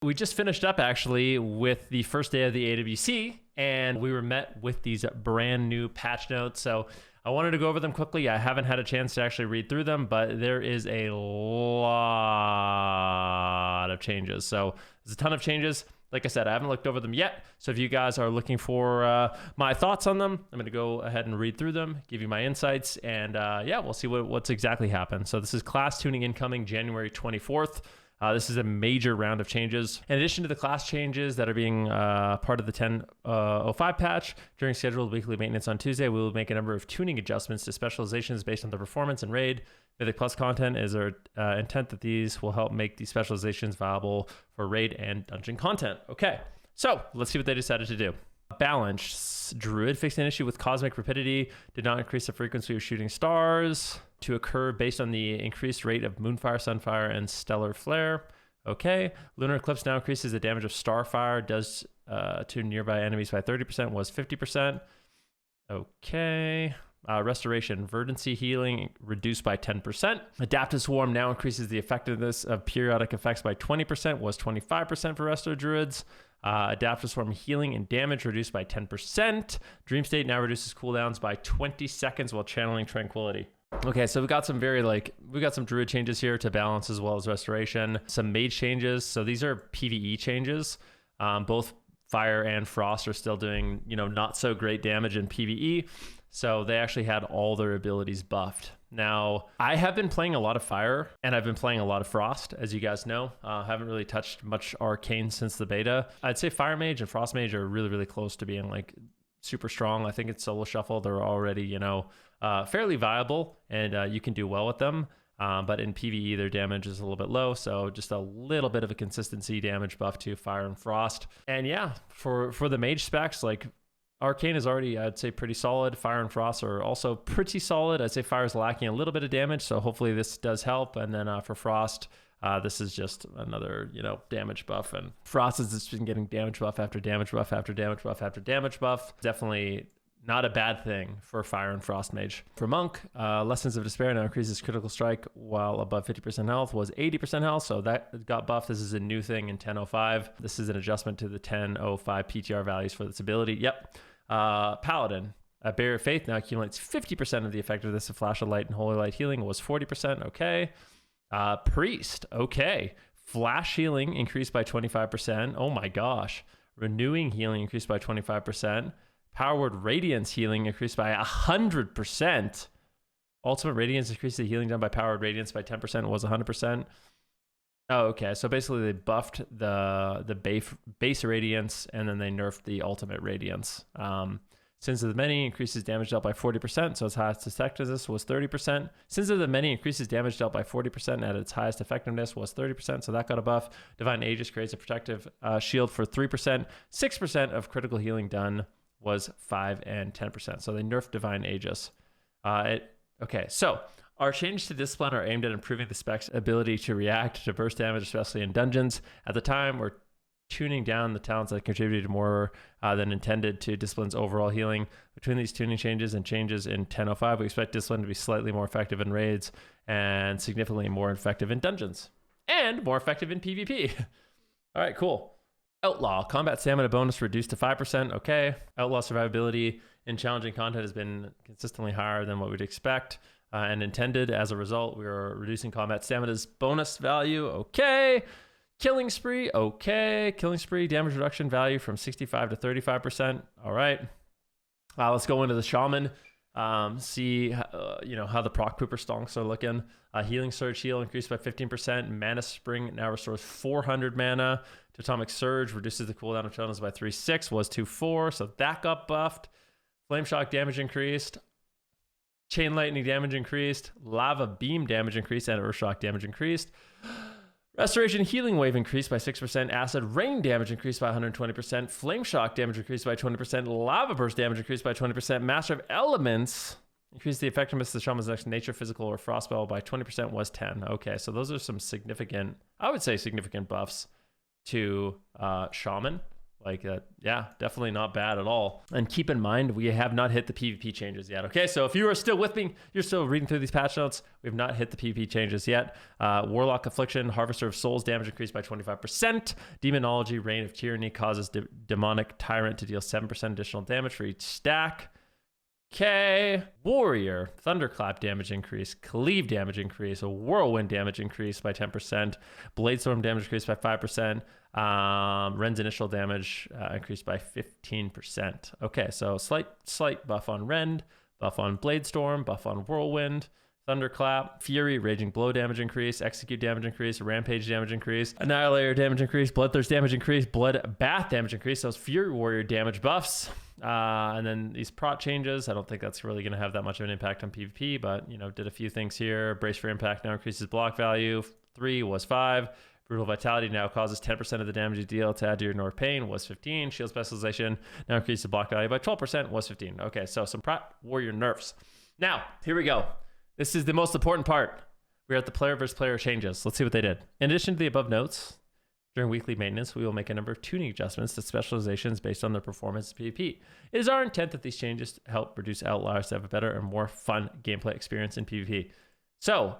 We just finished up actually with the first day of the AWC, and we were met with these brand new patch notes. So I wanted to go over them quickly. I haven't had a chance to actually read through them, but there is a lot of changes. So there's a ton of changes. Like I said, I haven't looked over them yet. So if you guys are looking for my thoughts on them, I'm going to go ahead and read through them, give you my insights, and yeah, we'll see what's exactly happened. So this is class tuning incoming January 24th. This is a major round of changes. In addition to the class changes that are being part of the 10.05 patch, during scheduled weekly maintenance on Tuesday, we will make a number of tuning adjustments to specializations based on the performance and raid. Mythic Plus content is our intent that these will help make these specializations viable for raid and dungeon content. Okay, so let's see what they decided to do. Balance. Druid fixed an issue with cosmic rapidity, did not increase the frequency of shooting stars to occur based on the increased rate of Moonfire, Sunfire, and Stellar Flare. Okay. Lunar Eclipse now increases the damage of Starfire, does to nearby enemies by 30%, was 50%. Okay. Restoration. Verdancy healing reduced by 10%. Adaptive Swarm now increases the effectiveness of periodic effects by 20%, was 25% for Resto Druids. Adaptive Swarm healing and damage reduced by 10%. Dream State now reduces cooldowns by 20 seconds while channeling Tranquility. Okay, so we got some druid changes here to balance as well as restoration. Some mage changes. So these are PvE changes. Both fire and frost are still doing, not so great damage in PvE. So they actually had all their abilities buffed. Now, I have been playing a lot of fire and I've been playing a lot of frost, as you guys know. Haven't really touched much arcane since the beta. I'd say fire mage and frost mage are really, really close to being like super strong. I think it's solo shuffle. They're already, fairly viable and you can do well with them. But in PvE, their damage is a little bit low. So just a little bit of a consistency damage buff to fire and frost. And yeah, for the mage specs, like Arcane is already, I'd say, pretty solid. Fire and Frost are also pretty solid. I'd say Fire is lacking a little bit of damage, so hopefully this does help. And then for Frost, this is just another, damage buff. And Frost has just been getting damage buff after damage buff after damage buff after damage buff. Definitely not a bad thing for Fire and Frost Mage. For Monk, Lessons of Despair now increases critical strike while above 50% health, was 80% health, so that got buffed. This is a new thing in 10.05. This is an adjustment to the 10.05 PTR values for this ability. Yep. Paladin, a Barrier of Faith now accumulates 50% of the effectiveness of Flash of Light and Holy Light healing, was 40%. Okay. Priest. Okay. Flash healing increased by 25%. Oh my gosh. Renewing healing increased by 25%. Power Word Radiance healing increased by 100%. Ultimate Radiance increased the healing done by Power Word Radiance by 10%. Was 100%. Oh, okay. So basically they buffed the base Radiance and then they nerfed the ultimate Radiance. Sins of the Many increases damage dealt by 40%, so its highest effectiveness was 30%. Sins of the Many increases damage dealt by 40% at its highest effectiveness was 30%, so that got a buff. Divine Aegis creates a protective shield for 3%. 6% of critical healing done was 5 and 10%, so they nerfed Divine Aegis. Okay, so our changes to Discipline are aimed at improving the spec's ability to react to burst damage, especially in dungeons. At the time, we're tuning down the talents that contributed more than intended to Discipline's overall healing. Between these tuning changes and changes in 10.05, we expect Discipline to be slightly more effective in raids and significantly more effective in dungeons and more effective in PvP. All right, cool. Outlaw, combat stamina bonus reduced to 5%. Okay. Outlaw survivability in challenging content has been consistently higher than what we'd expect and intended. As a result, we are reducing combat stamina's bonus value. Okay. Killing Spree. Okay. Killing Spree damage reduction value from 65 to 35%. All right. Let's go into the Shaman. See how the proc pooper stonks are looking. Healing Surge heal increased by 15%. Mana Spring now restores 400 mana. Atomic Surge reduces the cooldown of totals by 3/6, was 2/4, so that got buffed. Flame Shock damage increased. Chain Lightning damage increased. Lava Beam damage increased, and Earth Shock damage increased. Restoration Healing Wave increased by 6%. Acid Rain damage increased by 120%. Flame Shock damage increased by 20%. Lava Burst damage increased by 20%. Master of Elements increased the effectiveness of the Shaman's next nature, physical, or frost spell by 20%, was 10. Okay, so those are some significant, I would say significant buffs to Shaman. Like, yeah, definitely not bad at all. And keep in mind, we have not hit the PvP changes yet. Okay, so if you are still with me, you're still reading through these patch notes, we have not hit the PvP changes yet. Warlock Affliction, Harvester of Souls, damage increased by 25%. Demonology, Reign of Tyranny, causes Demonic Tyrant to deal 7% additional damage for each stack. Okay, Warrior, Thunderclap damage increase, Cleave damage increase, a Whirlwind damage increase by 10%, Bladestorm damage increased by 5%, Ren's initial damage increased by 15%. Okay, so slight buff on Ren, buff on Bladestorm, buff on Whirlwind, Thunderclap, Fury, Raging Blow damage increase, Execute damage increase, Rampage damage increase, Annihilator damage increase, Bloodthirst damage increase, Blood Bath damage increase. Those Fury Warrior damage buffs. And then these prot changes. I don't think that's really going to have that much of an impact on PvP, but, you know, did a few things here. Brace for Impact now increases block value. 3 was 5. Brutal Vitality now causes 10% of the damage you deal to add to your Ignore Pain, was 15. Shield Specialization now increases block value by 12%, was 15. Okay, so some prot warrior nerfs. Now, here we go. This is the most important part. We're at the player versus player changes. Let's see what they did. In addition to the above notes, during weekly maintenance, we will make a number of tuning adjustments to specializations based on their performance in PvP. It is our intent that these changes help reduce outliers to have a better and more fun gameplay experience in PvP. So,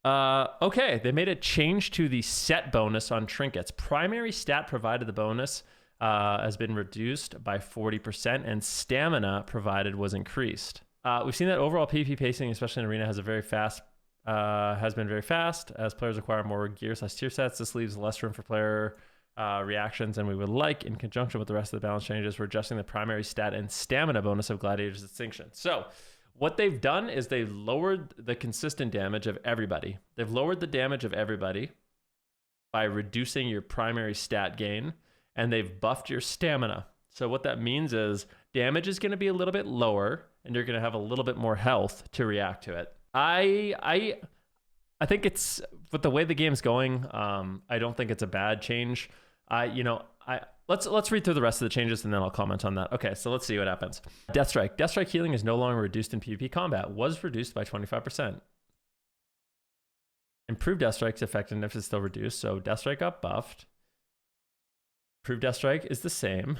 okay, they made a change to the set bonus on trinkets. Primary stat provided the bonus has been reduced by 40%, and stamina provided was increased. We've seen that overall PvP pacing, especially in Arena, has been very fast as players acquire more gear/tier sets. This leaves less room for player reactions than we would like. In conjunction with the rest of the balance changes, we're adjusting the primary stat and stamina bonus of Gladiator's Distinction. So what they've done is they've lowered the consistent damage of everybody. They've lowered the damage of everybody by reducing your primary stat gain, and they've buffed your stamina. So what that means is damage is going to be a little bit lower, and you're going to have a little bit more health to react to it. I think it's, with the way the game's going, I don't think it's a bad change. Let's read through the rest of the changes and then I'll comment on that. Okay, so let's see what happens. Deathstrike. Deathstrike healing is no longer reduced in PvP combat. Was reduced by 25%. Improved Deathstrike's effectiveness is still reduced, so Deathstrike got buffed. Improved Deathstrike is the same.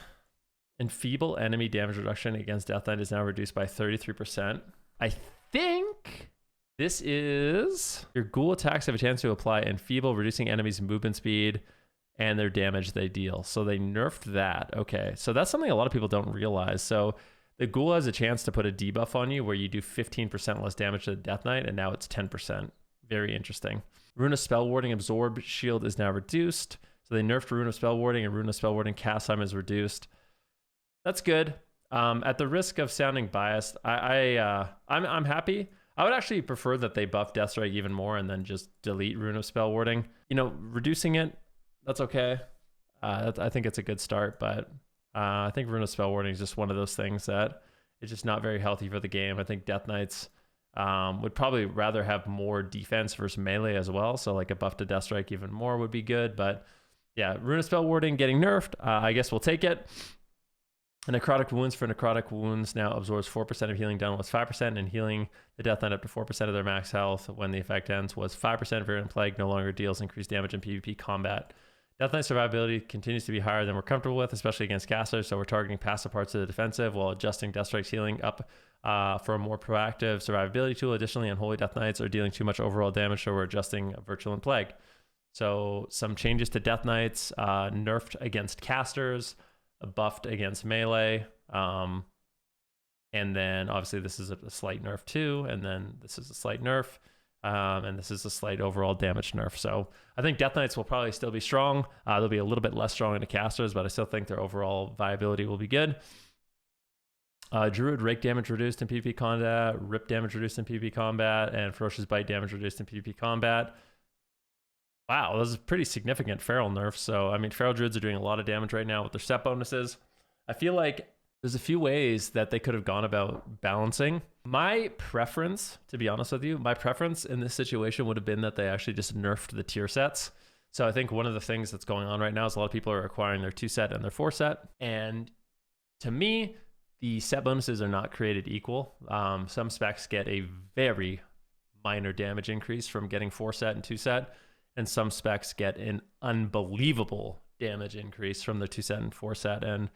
Enfeeble enemy damage reduction against Death Knight is now reduced by 33%. I think this is your ghoul attacks have a chance to apply Enfeeble, reducing enemies' movement speed and their damage they deal. So they nerfed that. Okay, so that's something a lot of people don't realize. So the ghoul has a chance to put a debuff on you where you do 15% less damage to the Death Knight, and now it's 10%. Very interesting. Rune of Spell Warding Absorb Shield is now reduced. So they nerfed Rune of Spell Warding, and Rune of Spell Warding cast time is reduced. That's good. At the risk of sounding biased, I'm happy. I would actually prefer that they buff Deathstrike even more and then just delete Rune of Spell Warding. You know, reducing it, that's okay. I think it's a good start, but I think Rune of Spell Warding is just one of those things that is just not very healthy for the game. I think Death Knights would probably rather have more defense versus melee as well. So like a buff to Deathstrike even more would be good. But yeah, Rune of Spell Warding getting nerfed. I guess we'll take it. Necrotic Wounds for Necrotic Wounds now absorbs 4% of healing done was 5%, and healing the Death Knight up to 4% of their max health when the effect ends was 5%. Virulent Plague no longer deals increased damage in PvP combat. Death Knight survivability continues to be higher than we're comfortable with, especially against casters, so we're targeting passive parts of the defensive while adjusting Deathstrike's healing up for a more proactive survivability tool. Additionally, Unholy Death Knights are dealing too much overall damage, so we're adjusting Virulent Plague. So some changes to Death Knights, nerfed against casters, buffed against melee, and then obviously this is a slight nerf too, and then this is a slight nerf, and this is a slight overall damage nerf. So I think Death Knights will probably still be strong. They'll be a little bit less strong into casters, but I still think their overall viability will be good. Druid Rake damage reduced in PvP combat, Rip damage reduced in PvP combat, and Ferocious Bite damage reduced in PvP combat. Wow, those are pretty significant feral nerfs. So, I mean, feral druids are doing a lot of damage right now with their set bonuses. I feel like there's a few ways that they could have gone about balancing. My preference, to be honest with you, my preference in this situation would have been that they actually just nerfed the tier sets. So I think one of the things that's going on right now is a lot of people are acquiring their 2 set and their 4 set. And to me, the set bonuses are not created equal. Some specs get a very minor damage increase from getting 4 set and 2 set. And some specs get an unbelievable damage increase from the 2 set and 4 set. And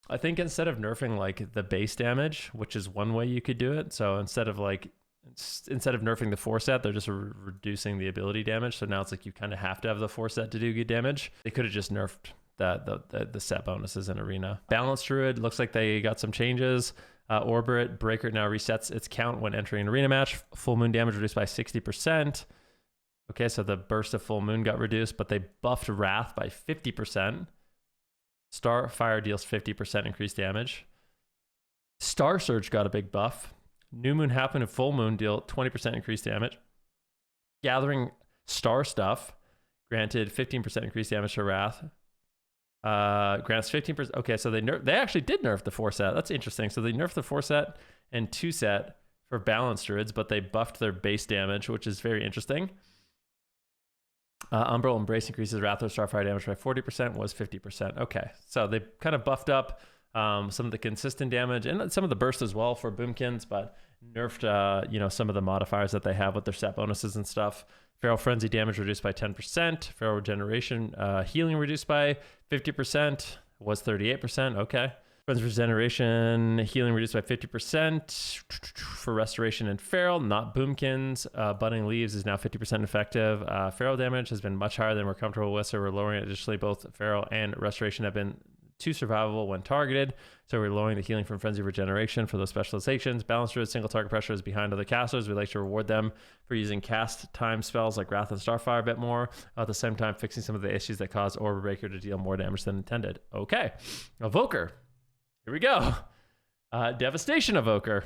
I think instead of nerfing like the base damage, which is one way you could do it, so instead of nerfing the 4 set, they're just reducing the ability damage. So now it's like you kind of have to have the 4 set to do good damage. They could have just nerfed the set bonuses in Arena. Balanced Druid, looks like they got some changes. Orbit Breaker now resets its count when entering an arena match. Full moon damage reduced by 60%. Okay, so the burst of full moon got reduced, but they buffed Wrath by 50%. Starfire deals 50% increased damage. Star Surge got a big buff. New moon, half moon, and full moon deal 20% increased damage. Gathering Star Stuff granted 15% increased damage to Wrath. Grants 15%. Okay, so they actually did nerf the 4 set. That's interesting. So they nerfed the 4 set and 2 set for balanced druids, but they buffed their base damage, which is very interesting. Umbral Embrace increases Wrath or Starfire damage by 40%, was 50%. Okay, so they kind of buffed up some of the consistent damage and some of the burst as well for Boomkins, but nerfed some of the modifiers that they have with their set bonuses and stuff. Feral Frenzy damage reduced by 10%. Feral Regeneration healing reduced by 50%, was 38%. Okay. Frenzy Regeneration healing reduced by 50% for Restoration and Feral, not Boomkins. Budding Leaves is now 50% effective. Feral damage has been much higher than we're comfortable with, so we're lowering it. Additionally, both Feral and Restoration have been too survivable when targeted, so we're lowering the healing from Frenzy Regeneration for those specializations. Balanced Druid single target pressure is behind other casters. We like to reward them for using cast time spells like Wrath and Starfire a bit more, at the same time fixing some of the issues that cause Orb Breaker to deal more damage than intended. Okay, Evoker. Here we go. Devastation Evoker.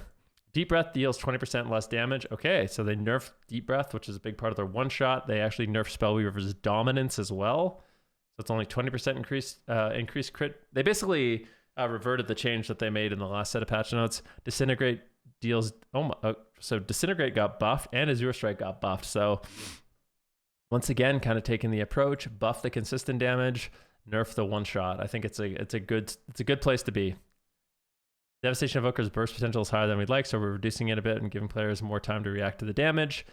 Deep Breath deals 20% less damage. Okay, so they nerfed Deep Breath, which is a big part of their one-shot. They actually nerfed Spellweaver's Dominance as well. So it's only 20% increased crit. They basically reverted the change that they made in the last set of patch notes. Disintegrate deals... so Disintegrate got buffed and Azure Strike got buffed. So once again, kind of taking the approach, buff the consistent damage, nerf the one-shot. I think it's a good place to be. Devastation Evoker's burst potential is higher than we'd like, so we're reducing it a bit and giving players more time to react to the damage.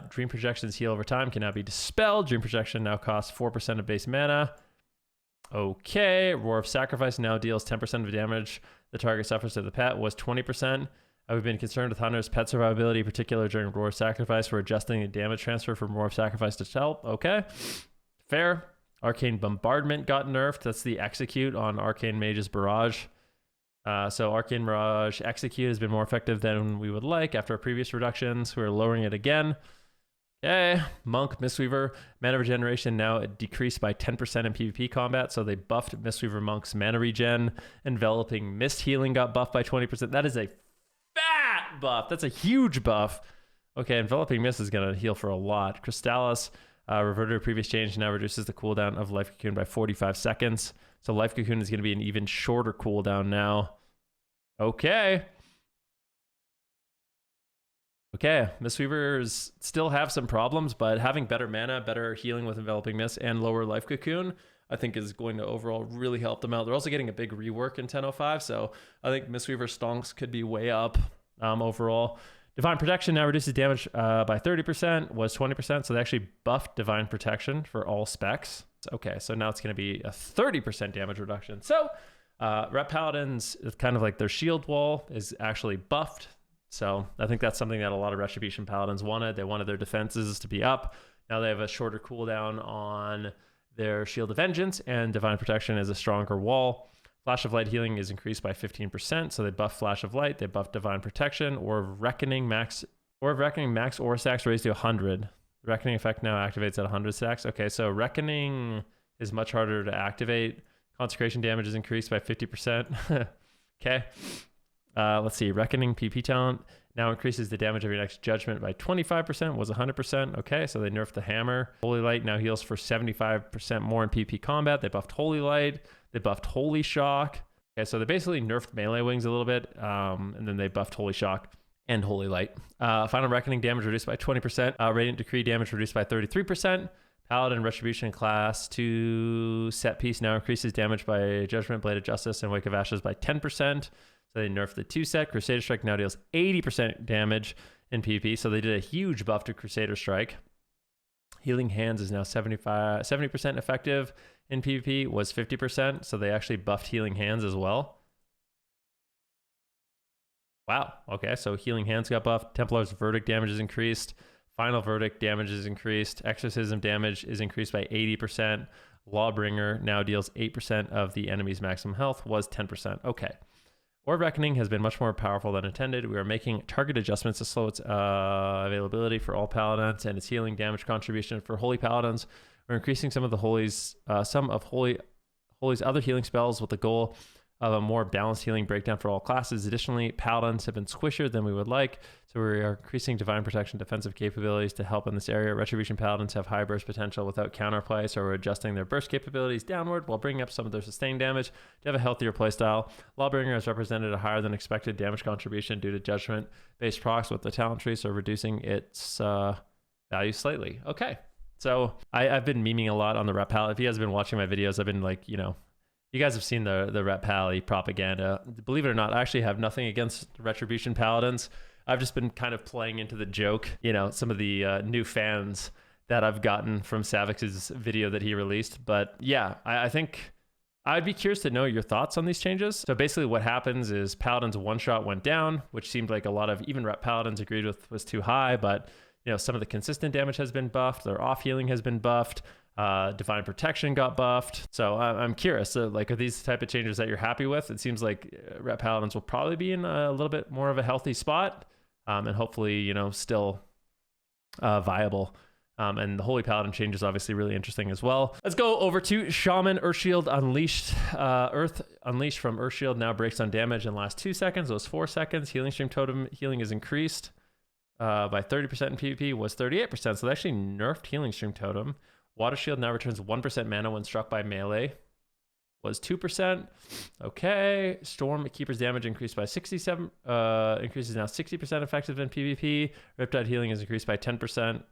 Dream Projections heal over time can now be dispelled. Dream Projection now costs 4% of base mana. Okay, Roar of Sacrifice now deals 10% of damage the target suffers to the pet, was 20%. We've been concerned with Hunter's pet survivability, particularly during Roar of Sacrifice. We're adjusting the damage transfer from Roar of Sacrifice to help. Okay, fair. Arcane Bombardment got nerfed. That's the execute on Arcane Mage's Barrage. So Arcane Mirage Execute has been more effective than we would like after our previous reductions. We're lowering it again. Okay, Monk, Mistweaver, mana regeneration now decreased by 10% in PvP combat. So they buffed Mistweaver Monk's mana regen. Enveloping Mist healing got buffed by 20%. That is a fat buff. That's a huge buff. Okay, Enveloping Mist is going to heal for a lot. Crystallis, reverted a previous change, now reduces the cooldown of Life Cocoon by 45 seconds. So Life Cocoon is going to be an even shorter cooldown now. Okay. Okay, Mistweavers still have some problems, but having better mana, better healing with Enveloping Mist, and lower Life Cocoon, I think is going to overall really help them out. They're also getting a big rework in 10.05, so I think Mistweaver stonks could be way up overall. Divine Protection now reduces damage by 30%, was 20%, so they actually buffed Divine Protection for all specs. Okay, so now it's going to be a 30% damage reduction. So Rep Paladins, it's kind of like their shield wall is actually buffed. So I think that's something that a lot of Retribution Paladins wanted. They wanted their defenses to be up. Now they have a shorter cooldown on their Shield of Vengeance, and Divine Protection is a stronger wall. Flash of Light healing is increased by 15%, so they buff Flash of Light, they buff Divine Protection, or Reckoning max Aura stacks raised to 100. The Reckoning effect now activates at 100 stacks. Okay, so Reckoning is much harder to activate. Consecration damage is increased by 50%. Okay, let's see. Reckoning PP talent now increases the damage of your next judgment by 25%, was 100%. Okay, so they nerfed the Hammer. Holy Light now heals for 75% more in PP combat. They buffed Holy Light. They buffed Holy Shock. Okay, so they basically nerfed melee wings a little bit, and then they buffed Holy Shock and Holy Light. Final Reckoning damage reduced by 20%. Radiant Decree damage reduced by 33%. Paladin Retribution class 2 set piece now increases damage by Judgment, Blade of Justice, and Wake of Ashes by 10%. So they nerfed the 2 set. Crusader Strike now deals 80% damage in PvP. So they did a huge buff to Crusader Strike. Healing Hands is now 70% effective in PvP was 50%. So they actually buffed healing hands as well. Wow. Okay. So healing hands got buffed. Templar's verdict damage is increased. Final verdict damage is increased. Exorcism damage is increased by 80%. Lawbringer now deals 8% of the enemy's maximum health, was 10%. Okay. Orb Reckoning has been much more powerful than intended. We are making target adjustments to slow its availability for all paladins and its healing damage contribution for holy paladins. We're increasing some of Holy's other healing spells with the goal of a more balanced healing breakdown for all classes. Additionally, paladins have been squishier than we would like, so we are increasing divine protection defensive capabilities to help in this area. Retribution paladins have high burst potential without counterplay, so we're adjusting their burst capabilities downward while bringing up some of their sustained damage to have a healthier playstyle. Lawbringer has represented a higher than expected damage contribution due to judgment-based procs with the talent tree, so reducing its value slightly. Okay, so I've been memeing a lot on the Ret Pal. If you guys have been watching my videos, I've been like, you guys have seen the Ret Pally propaganda. Believe it or not, I actually have nothing against Retribution Paladins. I've just been kind of playing into the joke, some of the new fans that I've gotten from Savix's video that he released. But yeah, I think I'd be curious to know your thoughts on these changes. So basically what happens is Paladin's one-shot went down, which seemed like a lot of even Ret Paladins agreed with was too high, but some of the consistent damage has been buffed, their off healing has been buffed. Divine protection got buffed. So I'm curious, so are these the type of changes that you're happy with? It seems like Ret Paladins will probably be in a little bit more of a healthy spot, and hopefully still viable. And the Holy Paladin change is obviously really interesting as well. Let's go over to Shaman. Earthshield Unleashed. Earth Unleashed from Earthshield now breaks on damage in the last 2 seconds. It was 4 seconds. Healing Stream Totem healing is increased by 30% in PvP, was 38%. So they actually nerfed Healing Stream Totem. Water Shield now returns 1% mana when struck by melee, was 2%. Okay. Storm Keeper's damage increased by 67, increases now 60% effective in PvP. Riptide healing is increased by 10%.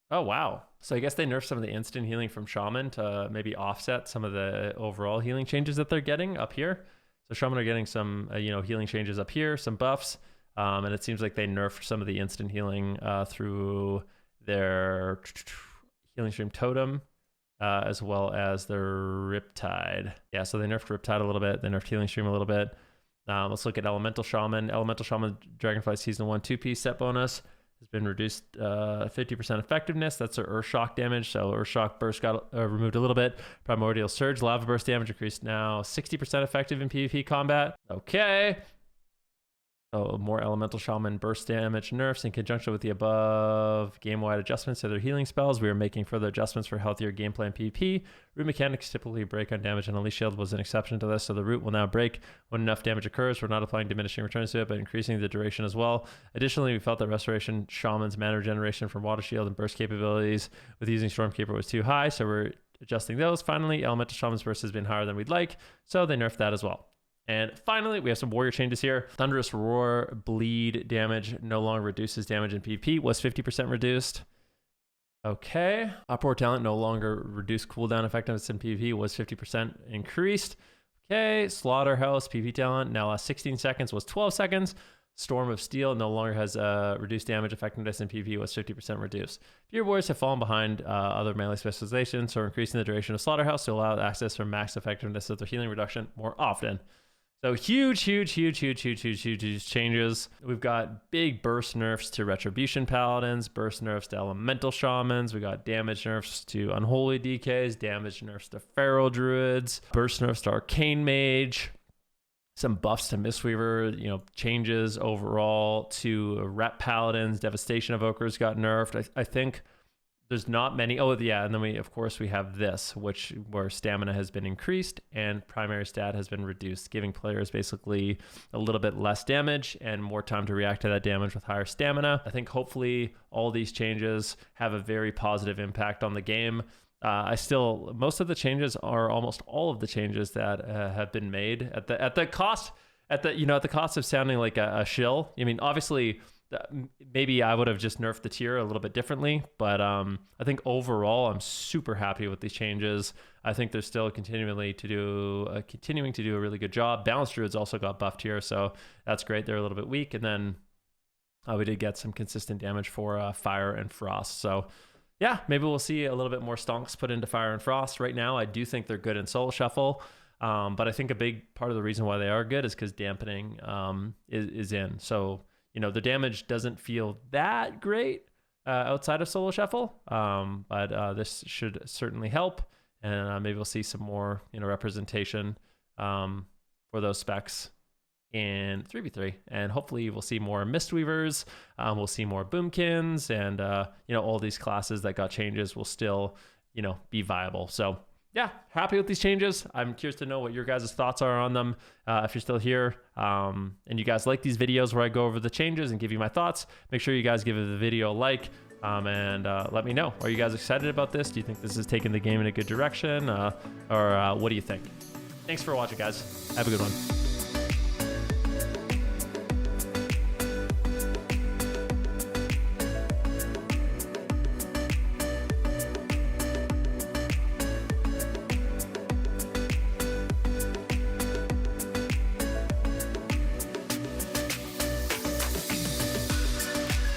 Oh, wow. So I guess they nerfed some of the instant healing from Shaman to maybe offset some of the overall healing changes that they're getting up here. So Shaman are getting some, healing changes up here, some buffs. And it seems like they nerfed some of the instant healing through their Healing Stream Totem, as well as their Riptide. Yeah, so they nerfed Riptide a little bit. They nerfed Healing Stream a little bit. Let's look at Elemental Shaman. Elemental Shaman Dragonflight Season 1 2-piece set bonus has been reduced 50% effectiveness. That's their Earth Shock damage. So Earth Shock Burst got removed a little bit. Primordial Surge Lava Burst damage increased now 60% effective in PvP combat. Okay. So more Elemental Shaman burst damage nerfs in conjunction with the above game-wide adjustments to their healing spells. We are making further adjustments for healthier gameplay in PvP. Root mechanics typically break on damage, and Unleash Shield was an exception to this, so the root will now break when enough damage occurs. We're not applying diminishing returns to it, but increasing the duration as well. Additionally, we felt that Restoration Shaman's mana regeneration from Water Shield and burst capabilities with using Stormkeeper was too high, so we're adjusting those. Finally, Elemental Shaman's burst has been higher than we'd like, so they nerfed that as well. And finally, we have some warrior changes here. Thunderous Roar bleed damage no longer reduces damage in PvP, was 50% reduced. Okay. Uproar talent no longer reduced cooldown effectiveness in PvP, was 50% increased. Okay. Slaughterhouse PvP talent now lasts 16 seconds, was 12 seconds. Storm of Steel no longer has reduced damage effectiveness in PvP, was 50% reduced. Few warriors have fallen behind other melee specializations, so increasing the duration of Slaughterhouse to allow access for max effectiveness of their healing reduction more often. So huge changes. We've got big burst nerfs to Retribution Paladins, burst nerfs to Elemental Shamans. We got damage nerfs to Unholy DKs, damage nerfs to Feral Druids, burst nerfs to Arcane Mage, some buffs to Mistweaver, changes overall to Ret Paladins, Devastation Evokers got nerfed. I think there's not many. Oh yeah, and then we have this, where stamina has been increased and primary stat has been reduced, giving players basically a little bit less damage and more time to react to that damage with higher stamina. I think hopefully all these changes have a very positive impact on the game. Most of the changes are almost all of the changes that have been made at the cost of sounding like a shill. I mean, obviously, maybe I would have just nerfed the tier a little bit differently, but I think overall I'm super happy with these changes. I think they're still continuing to do a really good job. Balanced Druids also got buffed here, so that's great. They're a little bit weak, and then we did get some consistent damage for Fire and Frost. So yeah, maybe we'll see a little bit more stonks put into Fire and Frost. Right now, I do think they're good in Soul Shuffle. But I think a big part of the reason why they are good is because dampening is in. So, you know, the damage doesn't feel that great outside of Solo Shuffle, but this should certainly help. And maybe we'll see some more, you know, representation for those specs in 3v3. And hopefully we'll see more Mistweavers, we'll see more Boomkins, and, you know, all these classes that got changes will still, you know, be viable. So, yeah, happy with these changes. I'm curious to know what your guys' thoughts are on them. If you're still here and you guys like these videos where I go over the changes and give you my thoughts, make sure you guys give the video a like and let me know. Are you guys excited about this? Do you think this is taking the game in a good direction? Or what do you think? Thanks for watching, guys. Have a good one.